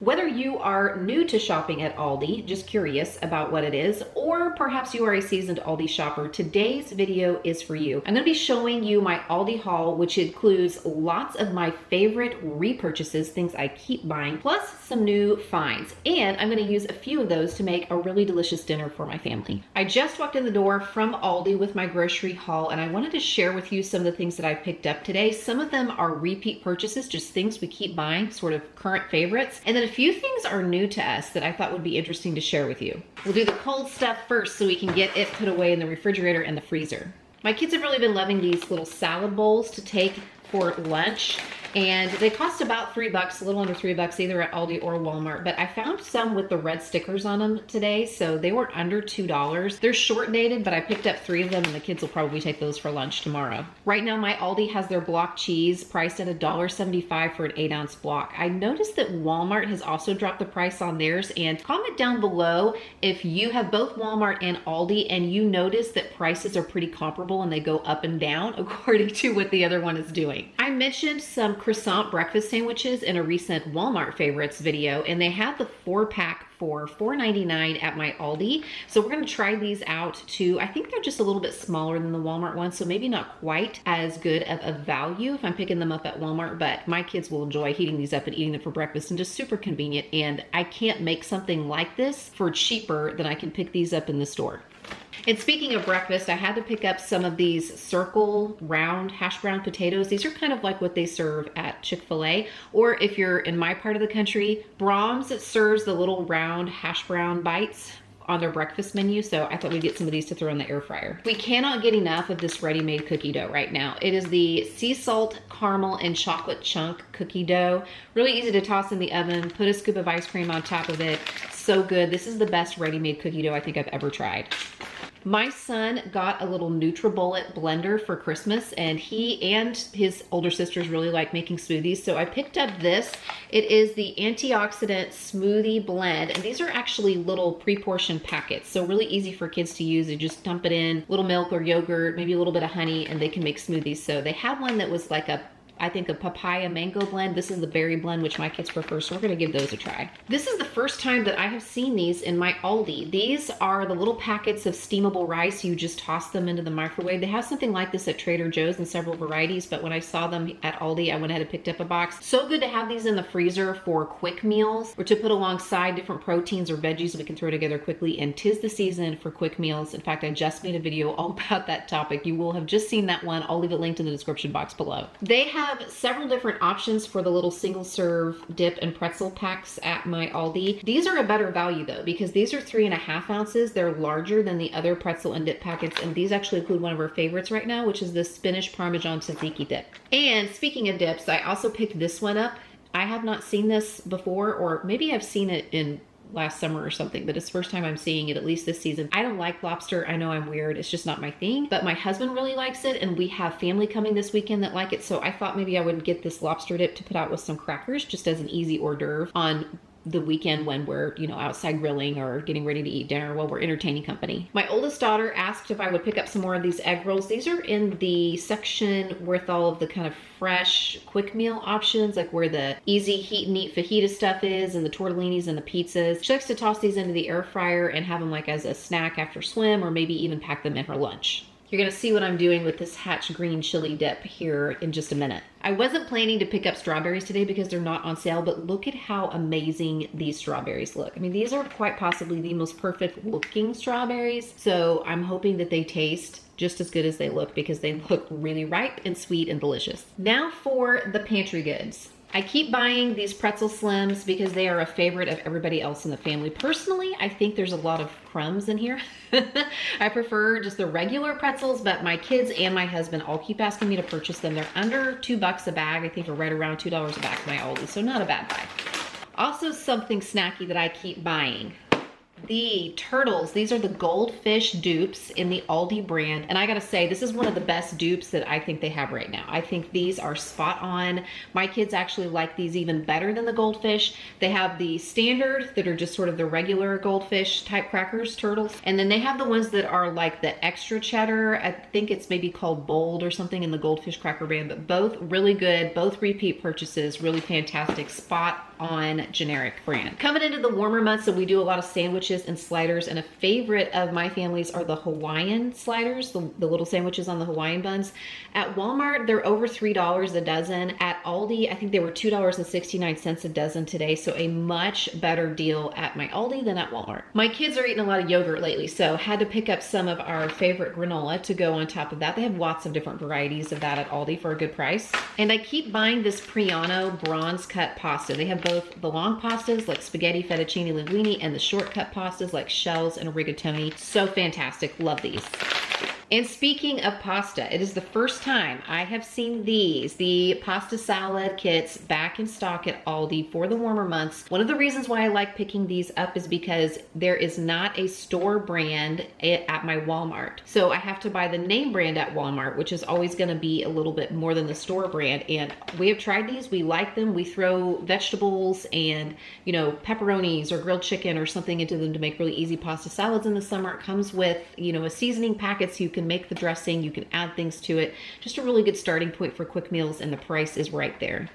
Whether you are new to shopping at Aldi, just curious about what it is, or perhaps you are a seasoned Aldi shopper, today's video is for you. I'm going to be showing you my Aldi haul, which includes lots of my favorite repurchases, things I keep buying, plus some new finds. And I'm going to use a few of those to make a really delicious dinner for my family. I just walked in the door from Aldi with my grocery haul, and I wanted to share with you some of the things that I picked up today. Some of them are repeat purchases, just things we keep buying, sort of current favorites. And then a few things are new to us that I thought would be interesting to share with you. We'll do the cold stuff first so we can get it put away in the refrigerator and the freezer. My kids have really been loving these little salad bowls to take for lunch, and they cost about $3, a little under $3, either at Aldi or Walmart, but I found some with the red stickers on them today, so they were under $2. They're short dated, but I picked up 3 of them, and the kids will probably take those for lunch tomorrow. Right now, my Aldi has their block cheese priced at $1.75 for an 8-ounce block. I noticed that Walmart has also dropped the price on theirs, and comment down below if you have both Walmart and Aldi and you notice that prices are pretty comparable and they go up and down according to what the other one is doing. I mentioned some croissant breakfast sandwiches in a recent Walmart favorites video, and they had the 4-pack for $4.99 at my Aldi. So we're gonna try these out too. I think they're just a little bit smaller than the Walmart ones, so maybe not quite as good of a value if I'm picking them up at Walmart, but my kids will enjoy heating these up and eating them for breakfast, and just super convenient. And I can't make something like this for cheaper than I can pick these up in the store. And speaking of breakfast, I had to pick up some of these circle round hash brown potatoes. These are kind of like what they serve at Chick-fil-A, or if you're in my part of the country, Brahms serves the little round hash brown bites on their breakfast menu, so I thought we'd get some of these to throw in the air fryer. We cannot get enough of this ready-made cookie dough right now. It is the sea salt, caramel, and chocolate chunk cookie dough. Really easy to toss in the oven, put a scoop of ice cream on top of it. So good. This is the best ready-made cookie dough I think I've ever tried. My son got a little NutriBullet blender for Christmas, and he and his older sisters really like making smoothies, so I picked up this. It is the antioxidant smoothie blend, and these are actually little pre-portioned packets, so really easy for kids to use. You just dump it in, little milk or yogurt, maybe a little bit of honey, and they can make smoothies. So they have one that was like I think a papaya mango blend. This is the berry blend, which my kids prefer, so we're gonna give those a try. This is the first time that I have seen these in my Aldi. These are the little packets of steamable rice. You just toss them into the microwave. They have something like this at Trader Joe's in several varieties, but when I saw them at Aldi, I went ahead and picked up a box. So good to have these in the freezer for quick meals, or to put alongside different proteins or veggies we can throw together quickly, and 'tis the season for quick meals. In fact, I just made a video all about that topic. You will have just seen that one. I'll leave it linked in the description box below. They have several different options for the little single serve dip and pretzel packs at my Aldi. These are a better value though, because these are 3.5 ounces. They're larger than the other pretzel and dip packets, and these actually include one of our favorites right now, which is the spinach parmesan tzatziki dip. And speaking of dips, I also picked this one up. I have not seen this before, or maybe I've seen it in last summer or something, but it's the first time I'm seeing it, at least this season. I don't like lobster. I know I'm weird. It's just not my thing, but my husband really likes it, and we have family coming this weekend that like it, so I thought maybe I would get this lobster dip to put out with some crackers just as an easy hors d'oeuvre on the weekend when we're, outside grilling or getting ready to eat dinner while we're entertaining company. My oldest daughter asked if I would pick up some more of these egg rolls. These are in the section with all of the kind of fresh quick meal options, like where the easy heat and eat fajita stuff is, and the tortellinis and the pizzas. She likes to toss these into the air fryer and have them like as a snack after swim, or maybe even pack them in her lunch. You're gonna see what I'm doing with this Hatch green chili dip here in just a minute. I wasn't planning to pick up strawberries today because they're not on sale, but look at how amazing these strawberries look. I mean, these are quite possibly the most perfect looking strawberries, so I'm hoping that they taste just as good as they look, because they look really ripe and sweet and delicious. Now for the pantry goods. I keep buying these pretzel slims because they are a favorite of everybody else in the family. Personally, I think there's a lot of crumbs in here. I prefer just the regular pretzels, but my kids and my husband all keep asking me to purchase them. They're under $2 a bag. I think they're right around $2 a bag at my Aldi, so not a bad buy. Also, something snacky that I keep buying. The turtles, these are the goldfish dupes in the Aldi brand. And I gotta say, this is one of the best dupes that I think they have right now. I think these are spot on. My kids actually like these even better than the goldfish. They have the standard that are just sort of the regular goldfish type crackers, turtles. And then they have the ones that are like the extra cheddar. I think it's maybe called Bold or something in the goldfish cracker brand, but both really good, both repeat purchases, really fantastic, spot on generic brand. Coming into the warmer months, so we do a lot of sandwiches and sliders, and a favorite of my family's are the Hawaiian sliders, the little sandwiches on the Hawaiian buns. At Walmart, they're over $3 a dozen. At Aldi, I think they were $2.69 a dozen today, so a much better deal at my Aldi than at Walmart. My kids are eating a lot of yogurt lately, so had to pick up some of our favorite granola to go on top of that. They have lots of different varieties of that at Aldi for a good price. And I keep buying this Priano bronze cut pasta. They have both the long pastas like spaghetti, fettuccine, linguine, and the shortcut pastas like shells and rigatoni. So fantastic, love these. And speaking of pasta, it is the first time I have seen these, the pasta salad kits, back in stock at Aldi for the warmer months. One of the reasons why I like picking these up is because there is not a store brand at my Walmart. So I have to buy the name brand at Walmart, which is always gonna be a little bit more than the store brand. And we have tried these, we like them. We throw vegetables and, you know, pepperonis or grilled chicken or something into them to make really easy pasta salads in the summer. It comes with, you know, a seasoning packet so you can make the dressing, you can add things to it. Just a really good starting point for quick meals, and the price is right there.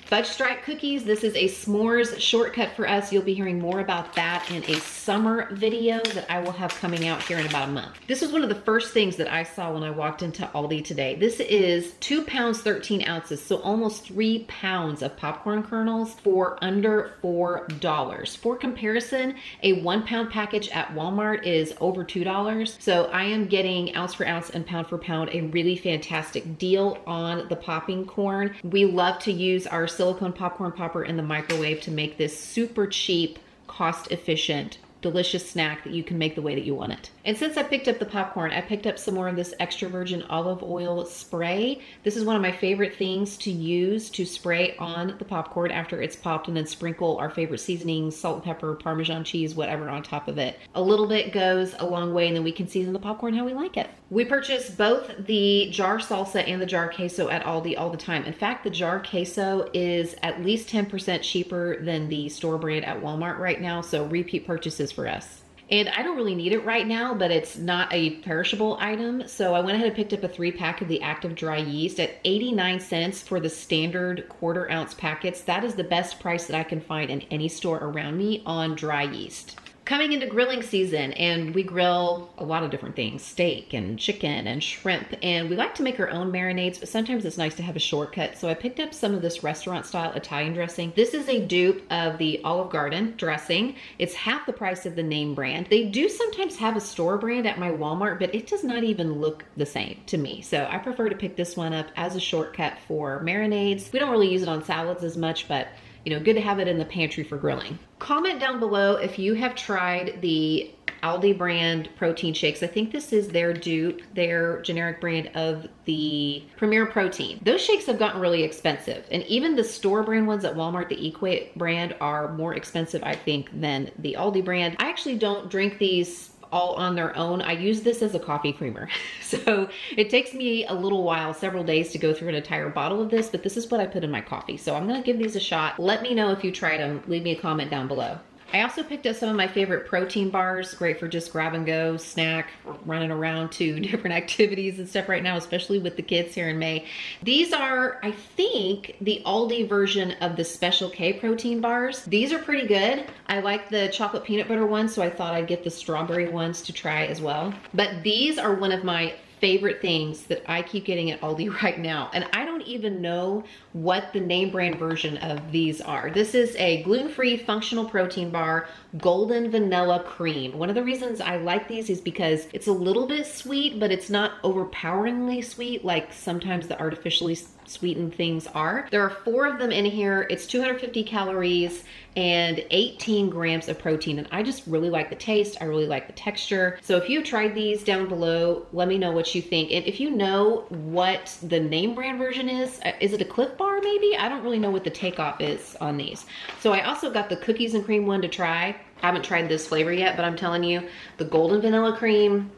Fudge stripe cookies, this is a s'mores shortcut for us. You'll be hearing more about that in a summer video that I will have coming out here in about a month. This was one of the first things that I saw when I walked into Aldi today. This is 2 pounds, 13 ounces, so almost 3 pounds of popcorn kernels for under $4. For comparison, a 1 pound package at Walmart is over $2. So I am getting ounce for ounce and pound for pound a really fantastic deal on the popping corn. We love to use our silicone popcorn popper in the microwave to make this super cheap, cost efficient, delicious snack that you can make the way that you want it. And since I picked up the popcorn, I picked up some more of this extra virgin olive oil spray. This is one of my favorite things to use to spray on the popcorn after it's popped, and then sprinkle our favorite seasonings, salt and pepper, Parmesan cheese, whatever on top of it. A little bit goes a long way, and then we can season the popcorn how we like it. We purchase both the jar salsa and the jar queso at Aldi all the time. In fact, the jar queso is at least 10% cheaper than the store brand at Walmart right now, so repeat purchases for us. And I don't really need it right now, but it's not a perishable item. So I went ahead and picked up a 3-pack of the active dry yeast at 89 cents for the standard 1/4 ounce packets. That is the best price that I can find in any store around me on dry yeast. Coming into grilling season, and we grill a lot of different things, steak and chicken and shrimp, and we like to make our own marinades, but sometimes it's nice to have a shortcut. So I picked up some of this restaurant style Italian dressing. This is a dupe of the Olive Garden dressing. It's half the price of the name brand. They do sometimes have a store brand at my Walmart, but it does not even look the same to me. So I prefer to pick this one up as a shortcut for marinades. We don't really use it on salads as much, but you know, good to have it in the pantry for grilling. Comment down below if you have tried the Aldi brand protein shakes. I think this is their dupe, their generic brand of the Premier Protein. Those shakes have gotten really expensive, and even the store brand ones at Walmart, the Equate brand, are more expensive, I think, than the Aldi brand. I actually don't drink these all on their own. I use this as a coffee creamer. So it takes me a little while, several days, to go through an entire bottle of this, but this is what I put in my coffee. So I'm gonna give these a shot. Let me know if you tried them. Leave me a comment down below. I also picked up some of my favorite protein bars, great for just grab and go, snack, running around to different activities and stuff right now, especially with the kids here in May. These are, I think, the Aldi version of the Special K protein bars. These are pretty good. I like the chocolate peanut butter ones, so I thought I'd get the strawberry ones to try as well. But these are one of my favorite things that I keep getting at Aldi right now. And I don't even know what the name brand version of these are. This is a gluten-free functional protein bar, golden vanilla cream. One of the reasons I like these is because it's a little bit sweet, but it's not overpoweringly sweet like sometimes the artificially sweetened things are. There are 4 of them in here. It's 250 calories and 18 grams of protein. And I just really like the taste. I really like the texture. So if you've tried these, down below, let me know what you think. And if you know what the name brand version is it a Cliff Bar maybe? I don't really know what the takeoff is on these. So I also got the cookies and cream one to try. I haven't tried this flavor yet, but I'm telling you, the golden vanilla cream,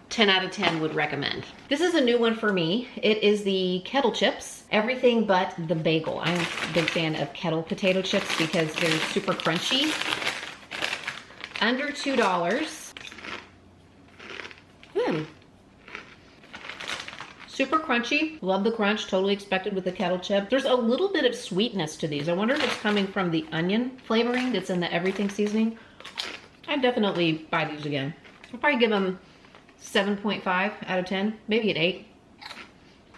10 out of 10 would recommend. This is a new one for me. It is the kettle chips, everything but the bagel. I'm a big fan of kettle potato chips because they're super crunchy. Under $2. Super crunchy, love the crunch, totally expected with the kettle chip. There's a little bit of sweetness to these. I wonder if it's coming from the onion flavoring that's in the everything seasoning. I'd definitely buy these again. I'll probably give them 7.5 out of 10, maybe an 8.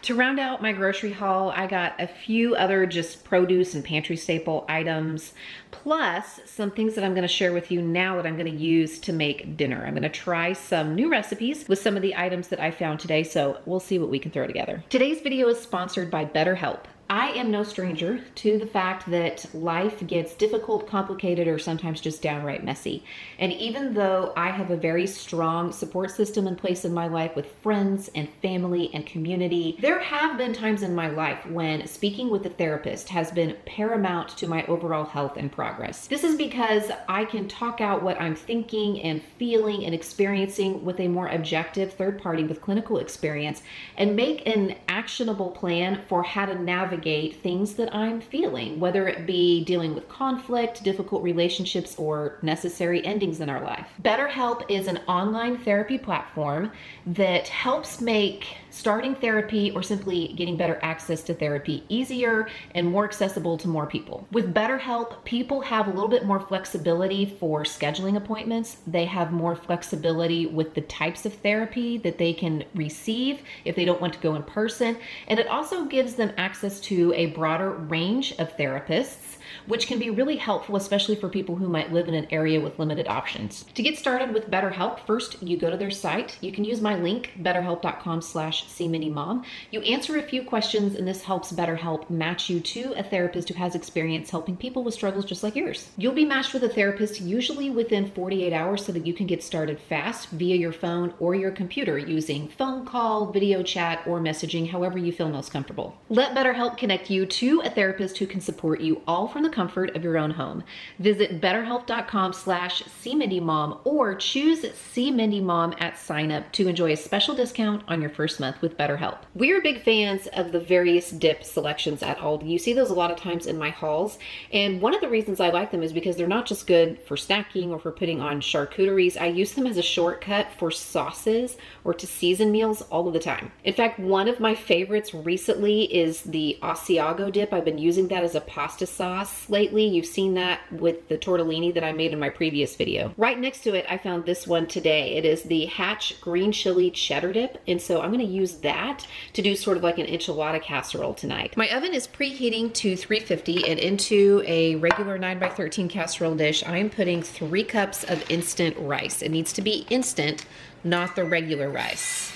To round out my grocery haul, I got a few other just produce and pantry staple items, plus some things that I'm gonna share with you now that I'm gonna use to make dinner. I'm gonna try some new recipes with some of the items that I found today, so we'll see what we can throw together. Today's video is sponsored by BetterHelp. I am no stranger to the fact that life gets difficult, complicated, or sometimes just downright messy. And even though I have a very strong support system in place in my life with friends and family and community, there have been times in my life when speaking with a therapist has been paramount to my overall health and progress. This is because I can talk out what I'm thinking and feeling and experiencing with a more objective third party with clinical experience and make an actionable plan for how to navigate things that I'm feeling, whether it be dealing with conflict, difficult relationships, or necessary endings in our life. BetterHelp is an online therapy platform that helps make starting therapy or simply getting better access to therapy easier and more accessible to more people. With BetterHelp, people have a little bit more flexibility for scheduling appointments. They have more flexibility with the types of therapy that they can receive if they don't want to go in person. And it also gives them access to a broader range of therapists, which can be really helpful, especially for people who might live in an area with limited options. To get started with BetterHelp, first you go to their site. You can use my link, betterhelp.com/cmindymom. You answer a few questions, and this helps BetterHelp match you to a therapist who has experience helping people with struggles just like yours. You'll be matched with a therapist usually within 48 hours so that you can get started fast via your phone or your computer using phone call, video chat, or messaging, however you feel most comfortable. Let BetterHelp connect you to a therapist who can support you all from the comfort of your own home. Visit betterhelp.com/cmindymom or choose cmindymom at sign up to enjoy a special discount on your first month with BetterHelp. We're big fans of the various dip selections at Aldi. You see those a lot of times in my hauls, and one of the reasons I like them is because they're not just good for snacking or for putting on charcuteries. I use them as a shortcut for sauces or to season meals all of the time. In fact, one of my favorites recently is the Asiago dip. I've been using that as a pasta sauce lately. You've seen that with the tortellini that I made in my previous video. Right next to it, I found this one today. It is the Hatch green chili cheddar dip, and so I'm going to use that to do sort of like an enchilada casserole tonight. My oven is preheating to 350, and into a regular 9x13 casserole dish, I am putting 3 cups of instant rice. It needs to be instant, not the regular rice.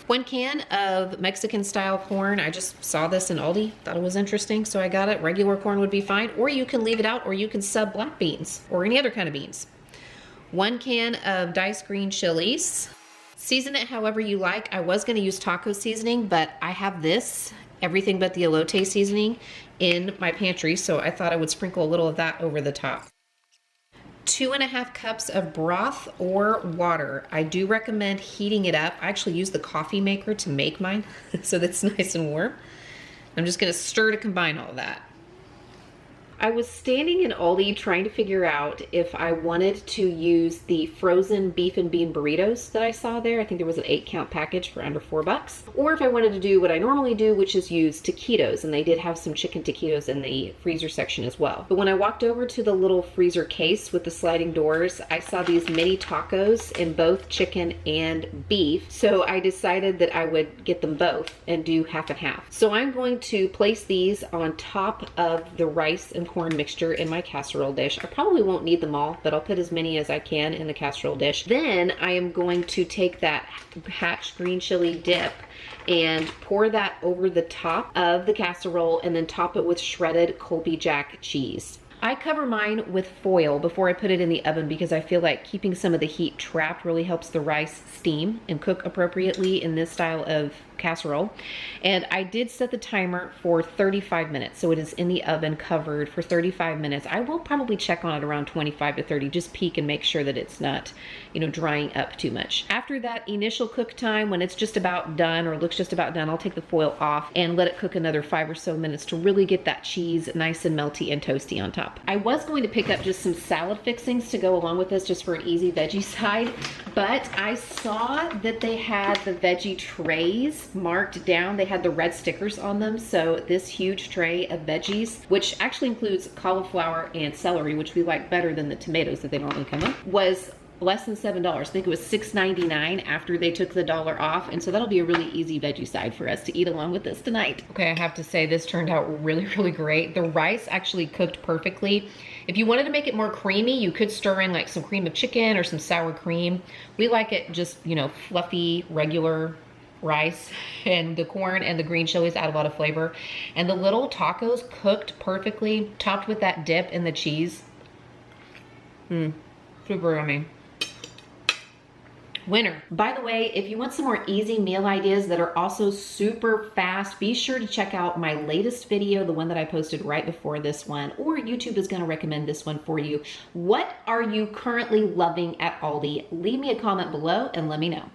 1 can of Mexican style corn. I just saw this in Aldi, thought it was interesting, so I got it. Regular corn would be fine, or you can leave it out, or you can sub black beans or any other kind of beans. 1 can of diced green chilies. Season it however you like. I was going to use taco seasoning, but I have this, everything but the elote seasoning, in my pantry, so I thought I would sprinkle a little of that over the top. 2.5 cups of broth or water. I do recommend heating it up. I actually use the coffee maker to make mine so that's nice and warm. I'm just going to stir to combine all of that. I was standing in Aldi trying to figure out if I wanted to use the frozen beef and bean burritos that I saw there. I think there was an 8-count package for under $4. Or if I wanted to do what I normally do, which is use taquitos. And they did have some chicken taquitos in the freezer section as well. But when I walked over to the little freezer case with the sliding doors, I saw these mini tacos in both chicken and beef. So I decided that I would get them both and do half and half. So I'm going to place these on top of the rice and corn mixture in my casserole dish. I probably won't need them all, but I'll put as many as I can in the casserole dish. Then I am going to take that hatch green chili dip and pour that over the top of the casserole and then top it with shredded Colby Jack cheese. I cover mine with foil before I put it in the oven because I feel like keeping some of the heat trapped really helps the rice steam and cook appropriately in this style of casserole. And I did set the timer for 35 minutes. So it is in the oven covered for 35 minutes. I will probably check on it around 25 to 30, just peek and make sure that it's not, you know, drying up too much. After that initial cook time, when it's just about done or looks just about done, I'll take the foil off and let it cook another 5 or so minutes to really get that cheese nice and melty and toasty on top. I was going to pick up just some salad fixings to go along with this just for an easy veggie side, but I saw that they had the veggie trays marked down. They had the red stickers on them. So this huge tray of veggies, which actually includes cauliflower and celery, which we like better than the tomatoes that they normally come with, was less than $7. I think it was $6.99 after they took the $1 off. And so that'll be a really easy veggie side for us to eat along with this tonight. Okay, I have to say this turned out really, really great. The rice actually cooked perfectly. If you wanted to make it more creamy, you could stir in like some cream of chicken or some sour cream. We like it just, you know, fluffy, regular rice, and the corn and the green chilies add a lot of flavor. And the little tacos cooked perfectly, topped with that dip and the cheese. Super yummy. Winner. By the way, if you want some more easy meal ideas that are also super fast, be sure to check out my latest video, the one that I posted right before this one, or YouTube is going to recommend this one for you. What are you currently loving at Aldi? Leave me a comment below and let me know.